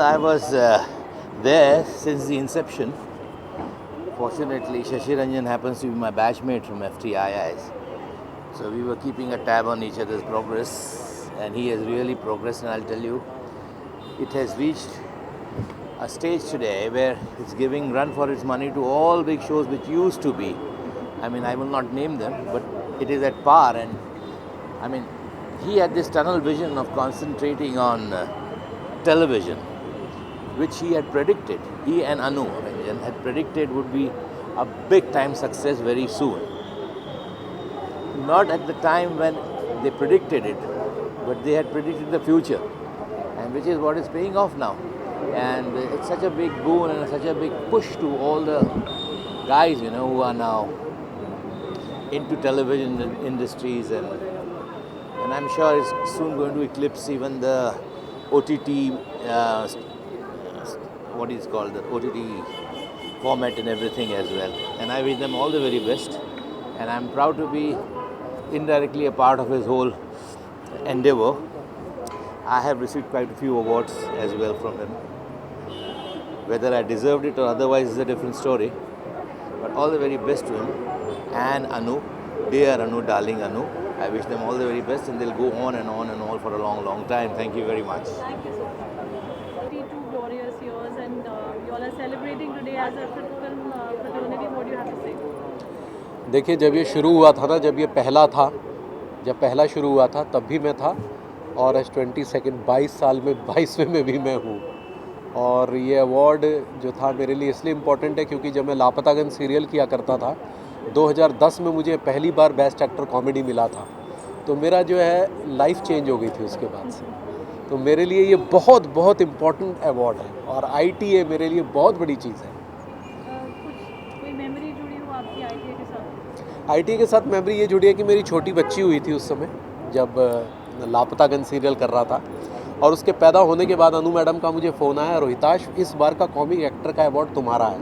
I was there since the inception. Fortunately, Shashi Ranjan happens to be my batchmate from FTIIs. So we were keeping a tab on each other's progress, and he has really progressed, and I'll tell you, it has reached a stage today where it's giving run for its money to all big shows which used to be. I mean, I will not name them, but it is at par, and I mean, he had this tunnel vision of concentrating on television, which he had predicted, he and Anu Ranjan had predicted would be a big time success very soon. Not at the time when they predicted it, but they had predicted the future, and which is what is paying off now. And it's such a big boon and such a big push to all the guys, who are now into television industries, and I'm sure it's soon going to eclipse even the OTT, what is called the OTT format and everything as well. And I wish them all the very best, and I'm proud to be indirectly a part of his whole endeavor. I have received quite a few awards as well from him. Whether I deserved it or otherwise is a different story. But all the very best to him and Anu, dear Anu, darling Anu. I wish them all the very best, and they'll go on and on and on for a long, long time. Thank you very much. Thank you so much. 32 glorious years, and you all are celebrating today as a film fraternity. What do you have to say? देखिए, जब ये शुरू हुआ था ना, जब पहला शुरू हुआ था तब भी मैं था, और एज 22 साल में 22वें में भी मैं हूँ। और ये अवार्ड जो था मेरे लिए इसलिए इम्पोर्टेंट है क्योंकि जब मैं लापतागंज सीरियल किया करता था 2010 में मुझे पहली बार बेस्ट एक्टर कॉमेडी मिला था, तो मेरा जो है लाइफ चेंज हो गई थी उसके बाद से। तो मेरे लिए ये बहुत बहुत इम्पोर्टेंट अवार्ड है, और ITA मेरे लिए बहुत बड़ी चीज़ है। कोई मेमोरी जुड़ी हो आपकी ITA के साथ? ITA के साथ मेमोरी ये जुड़ी है कि मेरी छोटी बच्ची हुई थी उस समय जब लापतागंज सीरियल कर रहा था, और उसके पैदा होने के बाद अनु मैडम का मुझे फ़ोन आया, रोहिताश इस बार का कॉमिक एक्टर का अवार्ड तुम्हारा है।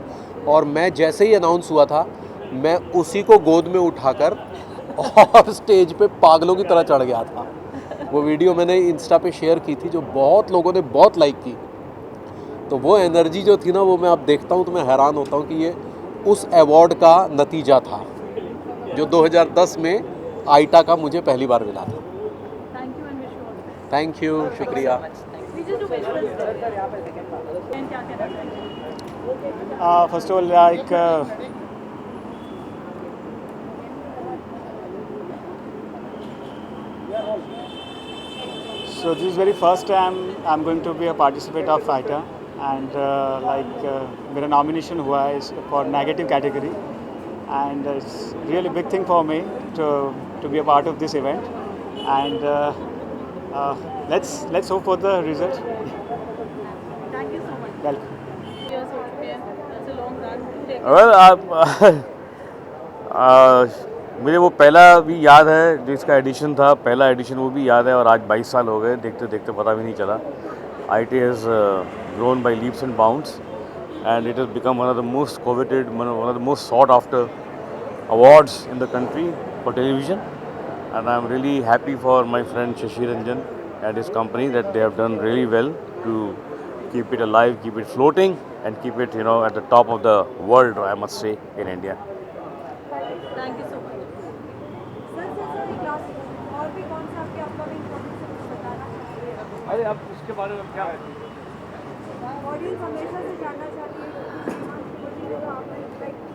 और मैं जैसे ही अनाउंस हुआ था, मैं उसी को गोद में उठाकर और स्टेज पे पागलों की तरह चढ़ गया था। वो वीडियो मैंने इंस्टा पे शेयर की थी, जो बहुत लोगों ने बहुत लाइक की। तो वो एनर्जी जो थी ना, वो मैं अब देखता हूँ तो मैं हैरान होता हूँ कि ये उस अवार्ड का नतीजा था जो 2010 में आईटा का मुझे पहली बार मिला था। थैंक यू, शुक्रिया। First of all, so this is very first time I'm going to be a participant of ITA, and मेरा nomination हुआ है for negative category, and it's really big thing for me to be a part of this event, and let's hope for the result. Thank you so much. Welcome. Years हो चुके हैं. That's a long run. मुझे वो पहला भी याद है जो इसका एडिशन था, पहला एडिशन वो भी याद है, और आज 22 साल हो गए, देखते देखते पता भी नहीं चला। ITA has grown by leaps and bounds, and it has become one of the most coveted, one of the most sought after awards in the country for television. And I am really happy for my friend Shashi Ranjan and his company that they have done really well to keep it alive, keep it floating, and keep it, at the top of the world, I must say, in India. Thank you so much. और भी कौन सा आपके upcoming project से बताना चाहिए? अरे अब उसके बारे में क्या ऑडियंस हमेशा से जानना चाहती है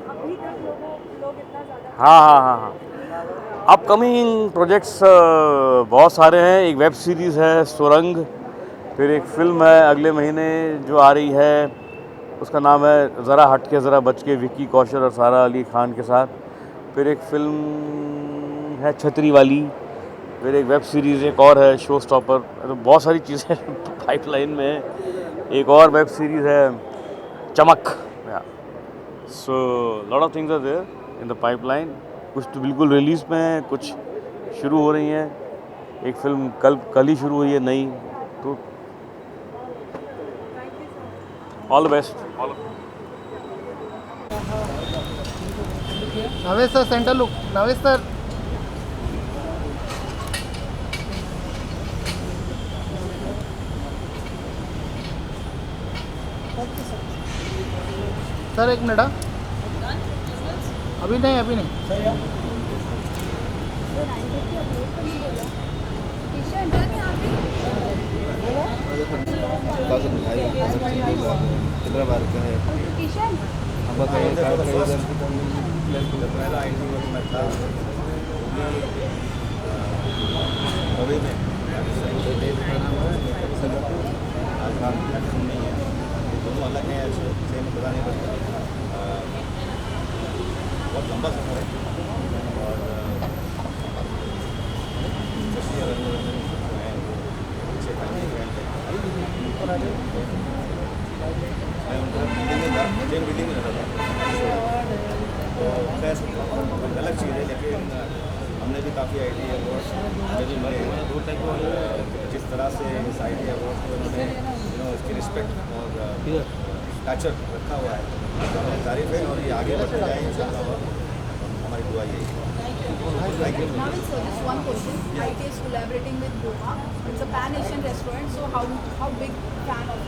अभी तक लोग इतना ज़्यादा। हाँ। अपकमिंग प्रोजेक्ट्स बहुत सारे हैं। एक वेब सीरीज़ है सुरंग, फिर एक फ़िल्म है अगले महीने जो आ रही है, उसका नाम है ज़रा हट के ज़रा बच के, विक्की कौशल और सारा अली खान के साथ। फिर एक फ़िल्म है छतरी वाली, फिर एक वेब सीरीज़ एक और है शो स्टॉपर। तो बहुत सारी चीज़ें पाइपलाइन में है। एक और वेब सीरीज़ है Chamak. So lot of things are there in the pipeline. कुछ तो बिल्कुल रिलीज़ में है, कुछ शुरू हो रही हैं। एक फ़िल्म कल ही शुरू हुई है नई। तो ऑल द बेस्ट। नवेश सर, सेंटर लुक। नवेश सर, सर एक मिनट हाँ। अभी नहीं अभी नहीं किशन डन यहाँ पे किशन दोनों अलग हैं सेम पता नहीं पड़ता बहुत लंबा सफ़र है और शशि और रंजन हैं अच्छे फैमिली फ्रेंड हैं मैं उनका बिल्डिंग में था सेम बिल्डिंग में रहता था तो खैर अलग चीज़ है लेकिन हमने भी काफ़ी आई टी अवार्ड्स मुझे भी मिले हैं और जिस तरह से इस आई टी अवार्ड्स को उन्होंने इसकी रिस्पेक्ट और स्टैचर रखा हुआ है हमारी तारीफ है और ये आगे बढ़ते जाए इंशाल्लाह और हमारी दुआ यही है Now it's just one question. IT is collaborating with Goma. It's a pan-Asian restaurant. So how big fan of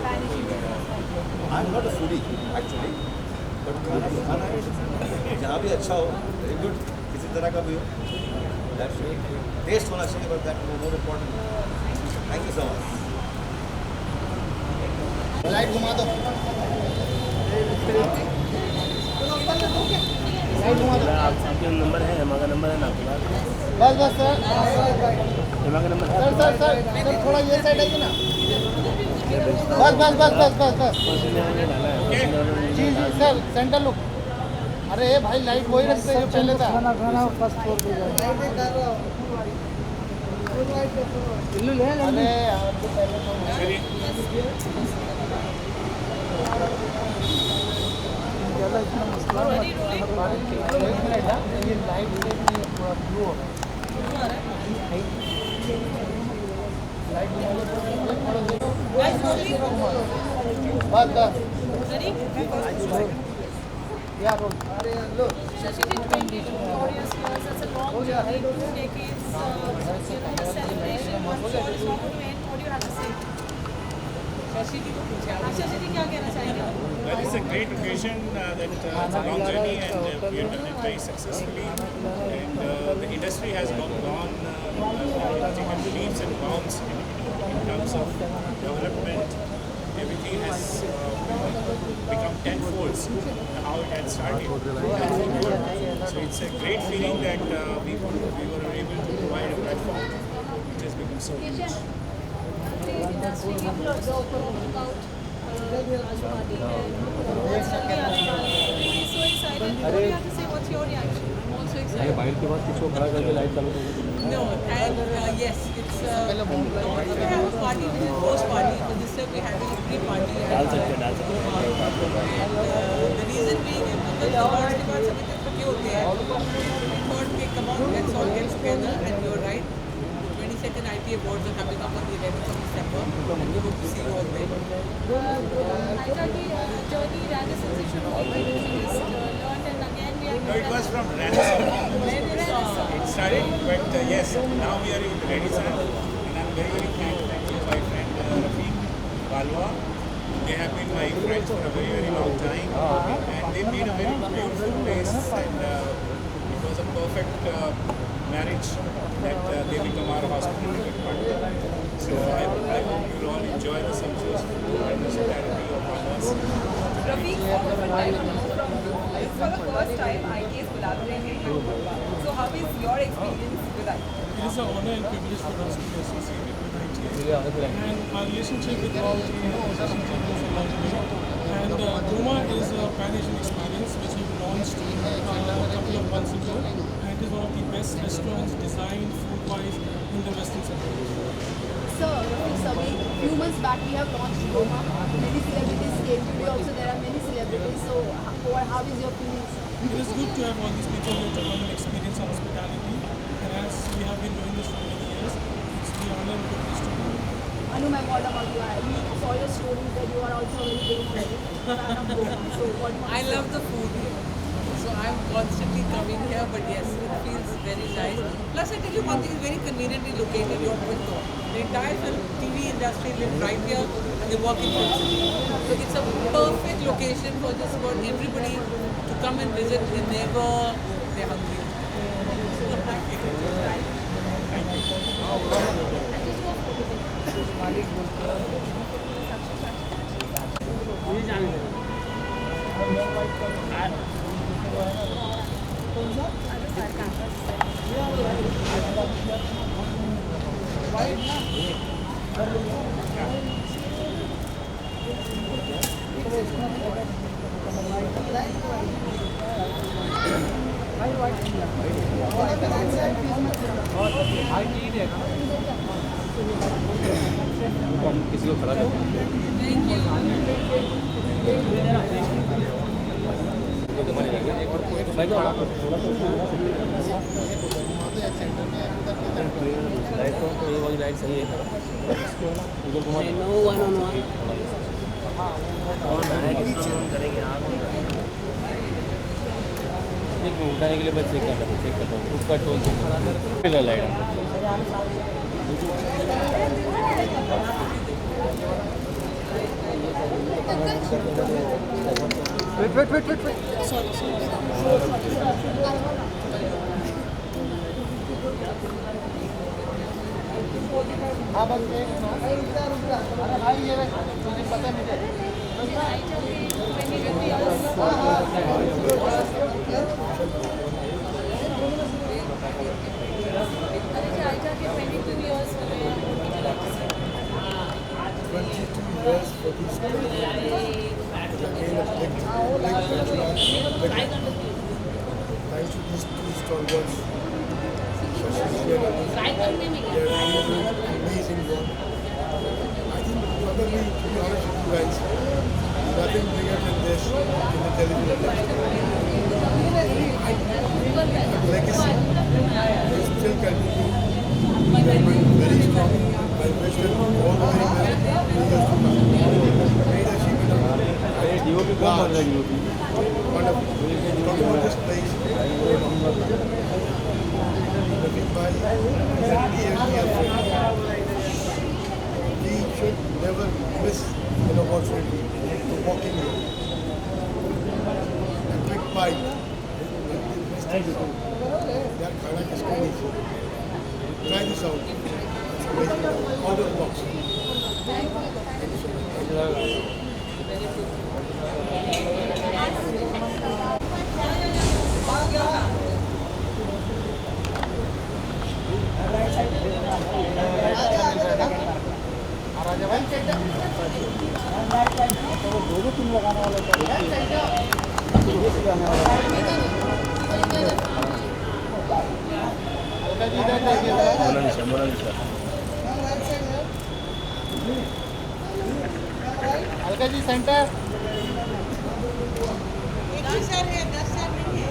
pan-Asian restaurant? I am not a foodie actually but खाना है जहाँ भी अच्छा हो वेरी गुड किसी तरह का भी हो दैट टेस्ट होना चाहिए but that more important thank you so much light घुमा दो आपके नंबर है हेमा का नंबर है ना बस बस सर हेमा का नंबर है सर सर सर सर थोड़ा ये साइड आइए ना बस बस बस बस बस बस जी जी सर सेंटर लुक अरे भाई लाइट वही रखते हैं जो पहले था खाना फर्स्ट फ्लोर पे अरे यार तो पहले तो ज़्यादा इतना मसला एक मिनट है ये लाइट से थोड़ा ब्लू हो रहा है लाइट बस बस यार Shashi ji, 22 glorious years. That's a long journey, 2 decades. This celebration, I'm sure it's not going to end. What do you have to say? Shashi ji, क्या कहना चाहेंगे? Well, it's a great occasion that it's a long journey and we have done it very successfully. And the industry has gone taken leaps and bounds in terms of development. Everything has become tenfolds how it had started. So it's a great feeling that we were able to provide a platform which has become so huge. Industry के plus workout Rajwani and so excited. What do you have to say? What's your reaction? I'm also excited. बाहर के बाद किसी को खड़ा करके light चालू कर No, and yes, it's we have a party which is post party, but this time we're having a pre-party. डाल सकते हैं And the reason being is because awards के बाद सभी तक थके होते हैं. We thought कि come on, let's all get together, and you're right. The 22nd IT Awards are coming up on the 11th of December, and we hope to see you all there. Aita ki journey Radisson से शुरू हुई थी. Learned and again we are. No, it was from Radisson. It started, but yes, now we are in Radisson, and I'm very, very thankful to my friend Rafiq Balwa. They have been my friends for a very, very long time, and they made a very beautiful place, and it was a perfect marriage that they become our hospitality partner. So I hope you all enjoy the sumptuous food and the hospitality of us. Rafiq, for the first time, IT is collaborating with Goma. So how is your experience with IT? It is an honor and privilege for us to be associated with ITA. And our relationship with all the relationship is a long way. And Goma is a pan-Asian experience which we launched a couple of months ago. And it is one of the best restaurants designed food-wise in the Western Suburbs. So, Rafiq, few months back we have launched Goma. Many celebrities came today also. There are many celebrities. So, how is your feelings? It is good to have all these people here to come and experience hospitality. And as we have been doing this for many years, it's the honor and privilege to do. Anu, ma'am, what about you? I saw your stories that you are also very big fan of Goma. So, what I love the food here. So I'm constantly coming here, but yes, it feels very nice. Plus, I tell you one thing, it's very conveniently located. Your window. The entire film TV industry lives right here, and they work in Film City. So it's a perfect location for just about everybody to come and visit whenever they're hungry. किसी को खड़ा कर light सही है no one on one कौन है किसको करेंगे आप उठाने के लिए बस चेक करता हूँ उसका टोल लाइट वेट सॉरी हाँ बस अरे भाई ये तुझे पता नहीं Thanks to these two stalwarts, amazing work. I think probably, to be honest with you guys, nothing bigger than this in the television industry. Legacy will still continue. Very strong. I wish them all the very best in the years to come. Great achievement. Wonderful. Talking about this place, we should never miss an opportunity to walk in here. A quick bite. Their khana is very easy. Try this out. It's amazing. Out of the box. Thank you so much. दो तीन लगाने वाले Alka ji centre 10 साल है 10 साल नहीं है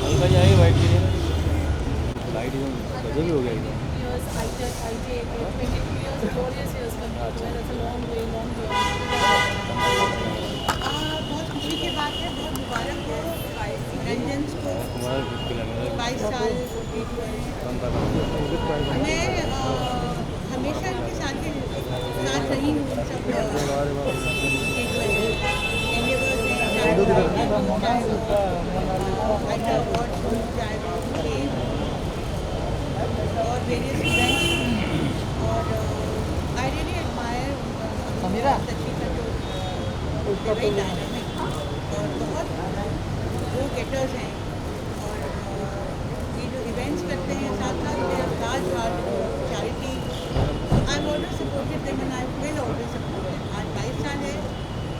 हल्का जाएगी वाइट की लाइट एकदम गजब ही हो गया एकदम years, IT, 22 years, glorious years for me. That's a long way, long journey. बहुत खुशी की बात है, बहुत मुबारक हो रंजन को 22 साल मैं हमेशा इनके साथ रही हूँ सब और वेरियस इवेंट्स और आई रियली एडमायर सच्ची का जो वेरी डायनामिक और बहुत वो गेटर्स हैं और ये जो इवेंट्स करते हैं साथ साथ large charity I am always supported them and I will always support them आज 22 साल है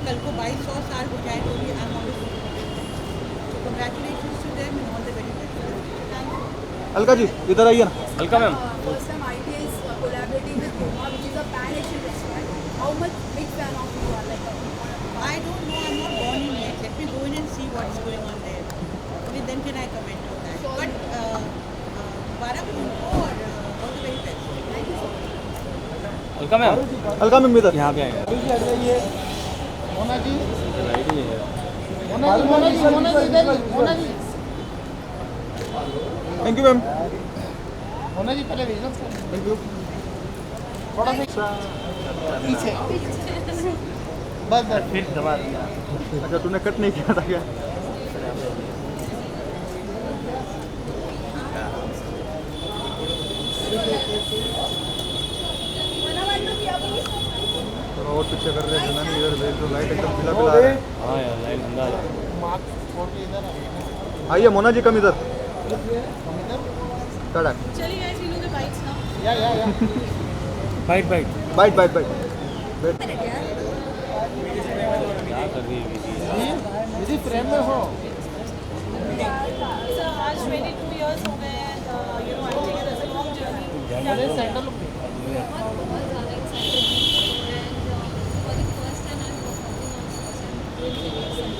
कल को 2200 साल हो जाए तो भी I am always so congratulations to them and all the very best thank you Alka ji इधर आइए ना Alka ma'am First time ITA is collaborating with Goma, which is a pan-Asian restaurant. How much big fan of you are? Like, I don't know. I'm not born in yet. Let me go in and see what's going on there. Only then can I comment on that. Sure. But Mubarak Unko or all the very best. thank you so much. Alka ma'am, Alka ma'am इधर। यहाँ पे आएंगे। Mona ji, light ही नहीं है। मोना जी, मोना जी, मोना जी, इधर ही, Mona ji, thank you ma'am. Mona ji पहले भेजना। Thank you. थोड़ा सा पीछे, बस बस। फिर दबा अच्छा तूने कट नहीं किया था क्या? और पीछे कर रहे हैं ना, इधर देख तो लाइट एकदम पिला पिला है। हाँ यार, लाइट गंदा आ रहा है। आइए मोना जी कम इधर। कड़ा चलिए guys, we do the bites now. या bite bite bite bite bite. क्या कर रही है दीदी फ्रेम में हो। So आज 22 years हो गए हैं, you know, I think it's a long journey. अरे सैंडल बहुत ज़्यादा एक्साइटेड हूँ and for the first time I am performing on stage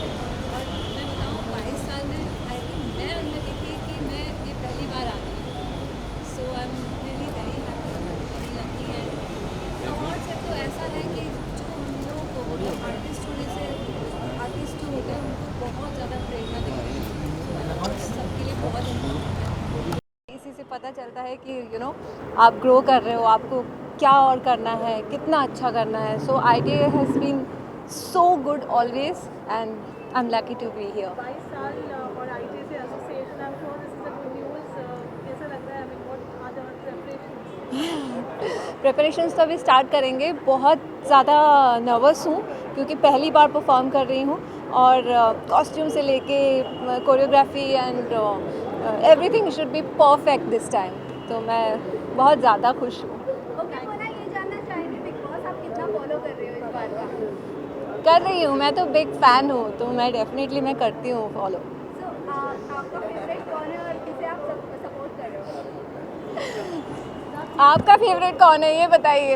और मैं बताऊँ 22 साल में आई थिंक मैं अनलकी थी कि मैं ये पहली बार आ रही हूँ। So I am really very happy, very lucky and award से तो ऐसा है कि जो हम लोगों को मतलब आर्टिस्ट होने से आर्टिस्ट जो होते हैं उनको बहुत ज़्यादा प्रेरणा दिखती है और सबके लिए बहुत इम्पोर्टेंट है। इसी से पता चलता है कि यू नो आप ग्रो कर रहे हो, आपको क्या और करना है, कितना अच्छा करना है। So ITA has been so good always and I am lucky to be here. 22 साल और ITA से association, I am sure this is a good news. कैसा लग रहा है? I mean, what are the preparations? Preparations तो अभी start करेंगे। बहुत ज़्यादा नर्वस हूँ क्योंकि पहली बार परफॉर्म कर रही हूँ और कॉस्ट्यूम से लेके choreography and everything should be perfect this time. तो मैं बहुत ज़्यादा खुश हूँ। कर रही हूँ, मैं तो बिग फ़ैन हूँ तो मैं डेफिनेटली मैं करती हूँ फॉलो। आपका फेवरेट कौन है ये बताइए?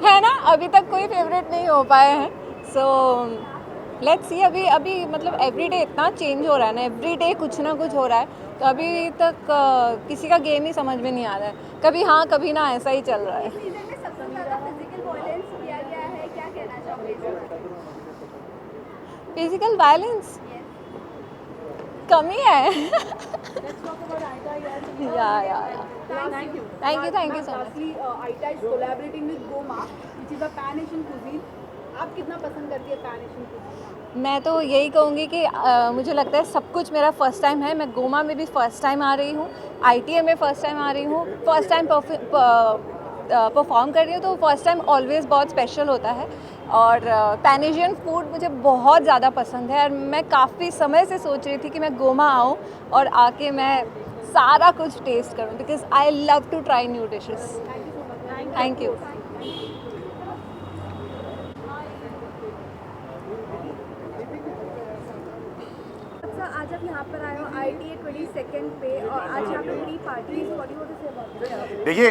है ना, अभी तक कोई फेवरेट नहीं हो पाए हैं। So let's see. अभी मतलब एवरीडे इतना चेंज हो रहा है ना, एवरीडे कुछ ना कुछ हो रहा है, तो अभी तक किसी का गेम ही समझ में नहीं आ रहा है। कभी हाँ कभी ना, ऐसा ही चल रहा है। फिजिकल वायलेंस कमी है। Thank you so much. ITA is collaborating with Goma, which is a pan-Asian cuisine. आप कितना पसंद करती है pan-Asian cuisine? मैं तो यही कहूँगी कि मुझे लगता है सब कुछ मेरा फर्स्ट टाइम है। मैं गोमा में भी फर्स्ट टाइम आ रही हूँ, ITA में फर्स्ट टाइम आ रही हूँ, फर्स्ट टाइम परफॉर्म कर रही हूँ, तो फर्स्ट टाइम ऑलवेज़ बहुत स्पेशल होता है। और पैन एशियन फूड मुझे बहुत ज़्यादा पसंद है और मैं काफ़ी समय से सोच रही थी कि मैं गोमा आऊँ और आके मैं सारा कुछ टेस्ट करूँ, because I love to try new dishes. Thank you. आज आप यहाँ पर आए हो ITA 22nd पे और आज यहाँ पे बड़ी पार्टी है। What do you want to say about it? देखिए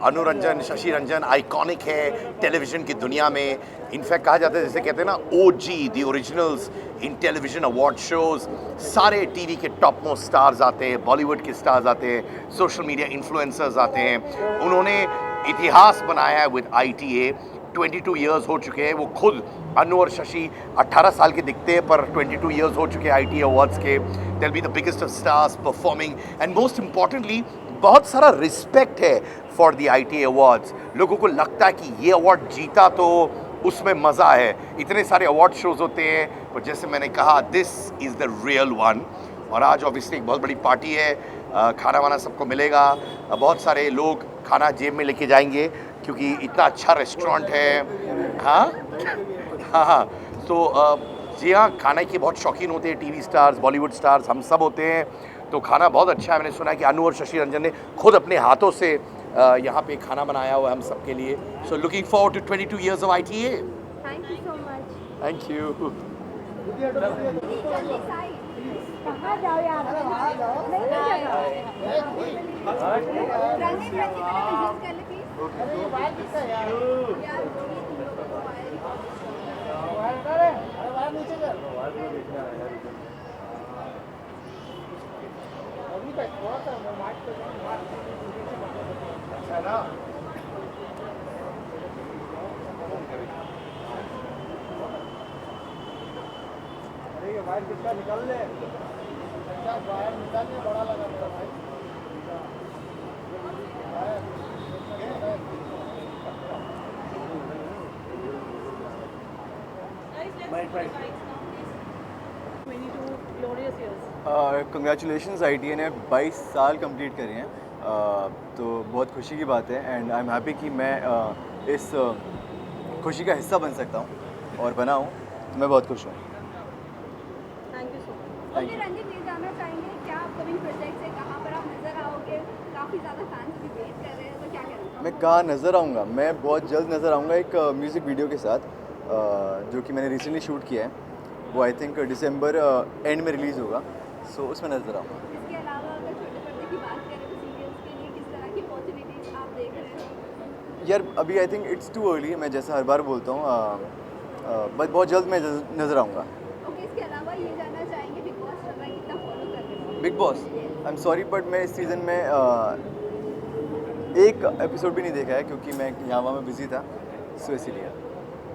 अनु रंजन, शशि रंजन आइकॉनिक है टेलीविज़न की दुनिया में। इनफैक्ट कहा जाता है, जैसे कहते हैं ना, OG the originals in television award shows. सारे टीवी के टॉप मोस्ट स्टार्स आते हैं, बॉलीवुड के स्टार्स आते हैं, सोशल मीडिया इन्फ्लुएंसर्स आते हैं। उन्होंने इतिहास बनाया है विद ITA। 22 इयर्स हो चुके हैं। वो खुद अनु और शशि 18 साल के दिखते हैं, पर 22 इयर्स हो चुके हैं ITA अवार्ड्स के। They will be the biggest of stars performing and most importantly बहुत सारा रिस्पेक्ट है फॉर द ITA अवार्ड्स। लोगों को लगता है कि ये अवार्ड जीता तो उसमें मज़ा है। इतने सारे अवार्ड शोज़ होते हैं, पर जैसे मैंने कहा, this is the real one. और आज ऑब्वियसली एक बहुत बड़ी पार्टी है, खाना वाना सबको मिलेगा। बहुत सारे लोग खाना जेब में लेके जाएंगे क्योंकि इतना अच्छा रेस्टोरेंट है। हाँ, तो जी हाँ, खाने के बहुत शौकीन होते हैं टीवी स्टार्स, बॉलीवुड स्टार्स, हम सब होते हैं। तो खाना बहुत अच्छा है। मैंने सुना है कि अनु और शशि रंजन ने खुद अपने हाथों से यहाँ पे खाना बनाया हुआ है हम सब के लिए। So looking forward to 22 years of ITA। Thank you so much. Thank you. कहाँ जाओ यार? नहीं वायर किसका निकल ले अच्छा वायर निकाल के बड़ा लगा मेरा भाई कंग्रेचुलेशंस ITA ने 22 साल कंप्लीट करे हैं तो बहुत खुशी की बात है एंड आई एम हैप्पी कि मैं इस खुशी का हिस्सा बन सकता हूँ और बना हूँ तो मैं बहुत खुश हूँ। Thank you so much. Okay Ranjit, ये जानना चाहेंगे क्या अपकमिंग प्रोजेक्ट्स है, कहाँ पर आप नजर आओगे? काफ़ी ज़्यादा फैंस भी वेट कर रहे हैं, तो क्या करेंगे? मैं कहाँ नज़र आऊँगा? मैं बहुत जल्द नज़र आऊँगा एक म्यूज़िक वीडियो के साथ जो कि मैंने रिसेंटली शूट किया है। वो आई थिंक दिसंबर एंड में रिलीज़ होगा, सो उसमें नज़र आऊँगा। इसके अलावा अगर छोटे पर्दे की बात करें तो सीरियल्स के लिए किस तरह की अपॉर्चुनिटीज आप देख रहे हैं? यार अभी I think it's too early, मैं जैसा हर बार बोलता हूँ बट बहुत जल्द मैं नज़र आऊँगा। ओके, इसके अलावा ये जानना चाहेंगे बिग बॉस चल रहा है, कितना फॉलो कर रहे हैं? Big boss, I am sorry but मैं इस सीज़न में एक एपिसोड भी नहीं देखा है क्योंकि मैं यहाँ वहाँ में बिजी था, सो इसीलिए।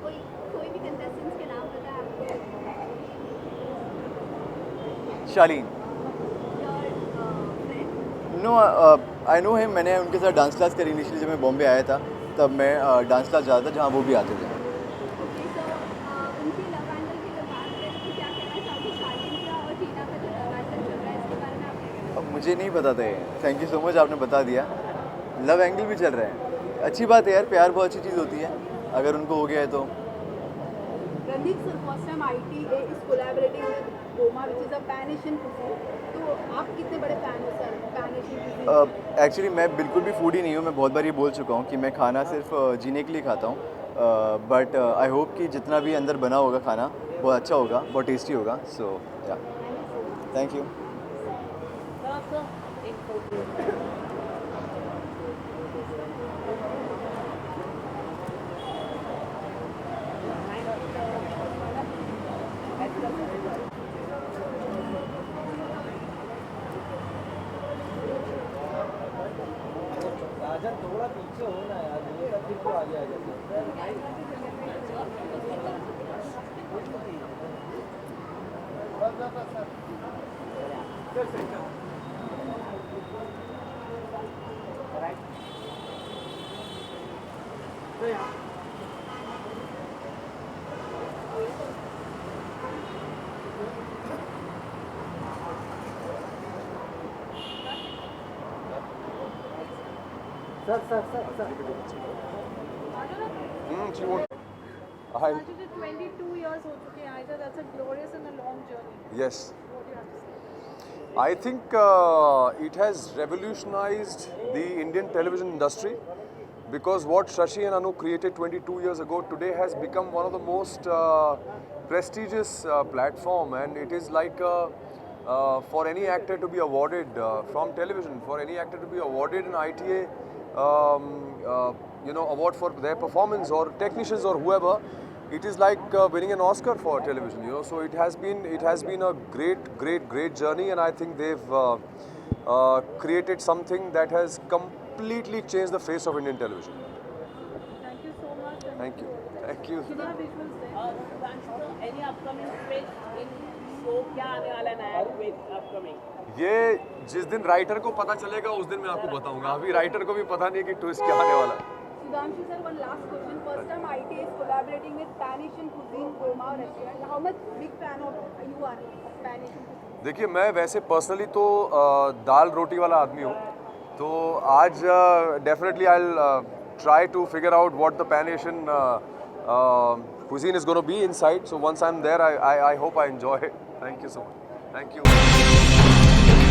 कोई भी कंटेस्टेंट्स के नाम पता है आपको? शालीन, नो आई नो हिम, मैंने उनके साथ डांस क्लास करी इनिशियली जब मैं बॉम्बे आया था, तब मैं डांस क्लास जाता था जहाँ वो भी आते थे। उनकी लव एंगल की जब बात करें तो क्या कहना चाहोगे शालीन का और टीना का जो लव एंगल चल रहा है, इसके बारे में आप क्या कहना? अब मुझे नहीं पता था ये, थैंक यू सो मच, आपने बता दिया। लव एंगल भी चल रहा है, अच्छी बात है यार, प्यार बहुत अच्छी चीज़ होती है अगर उनको हो गया है तो। Ranjit sir, first time ITA is collaborating with Goma, which is a Pan Asian cuisine. तो आप कितने बड़े फैन हो sir Pan Asian cuisine? Actually मैं बिल्कुल भी फूडी नहीं हूँ, मैं बहुत बार ये बोल चुका हूँ कि मैं खाना सिर्फ जीने के लिए खाता हूँ, बट आई होप कि जितना भी अंदर बना होगा खाना बहुत अच्छा होगा, बहुत टेस्टी होगा, सो या थैंक यू। राजन थोड़ा पीछे हो ना यार, ये फिर तो आगे आ जाते sir She won't. I 22 years हो चुके हैं, either that's a glorious and a long journey. yes. What do you have to say? I think it has revolutionized the Indian television industry because what Shashi and Anu created 22 years ago today has become one of the most prestigious platform, and it is like for any actor to be awarded from television, for any actor to be awarded an ITA award for their performance, or technicians or whoever, it is like winning an Oscar for television, so it has been a great journey, and I think they've created something that has completely changed the face of Indian television. Thank you so much. Thank you. कितना visuals है? Any upcoming twist in show, क्या आने वाला है नया twist upcoming? ये जिस दिन राइटर को पता चलेगा उस दिन मैं आपको बताऊंगा, अभी राइटर को भी पता नहीं कि ट्विस्ट क्या आने वाला है। Sudhanshu sir, one last question. First time ITA is collaborating with Pan Asian cuisine Goma restaurant. How much big fan of you are of Pan Asian cuisine? देखिए मैं वैसे पर्सनली तो दाल रोटी वाला आदमी हूँ, तो आज definitely I will try to figure out what the pan Asian cuisine is going to be inside. So once I'm there, I hope I enjoy it. Thank you so much. Thank you.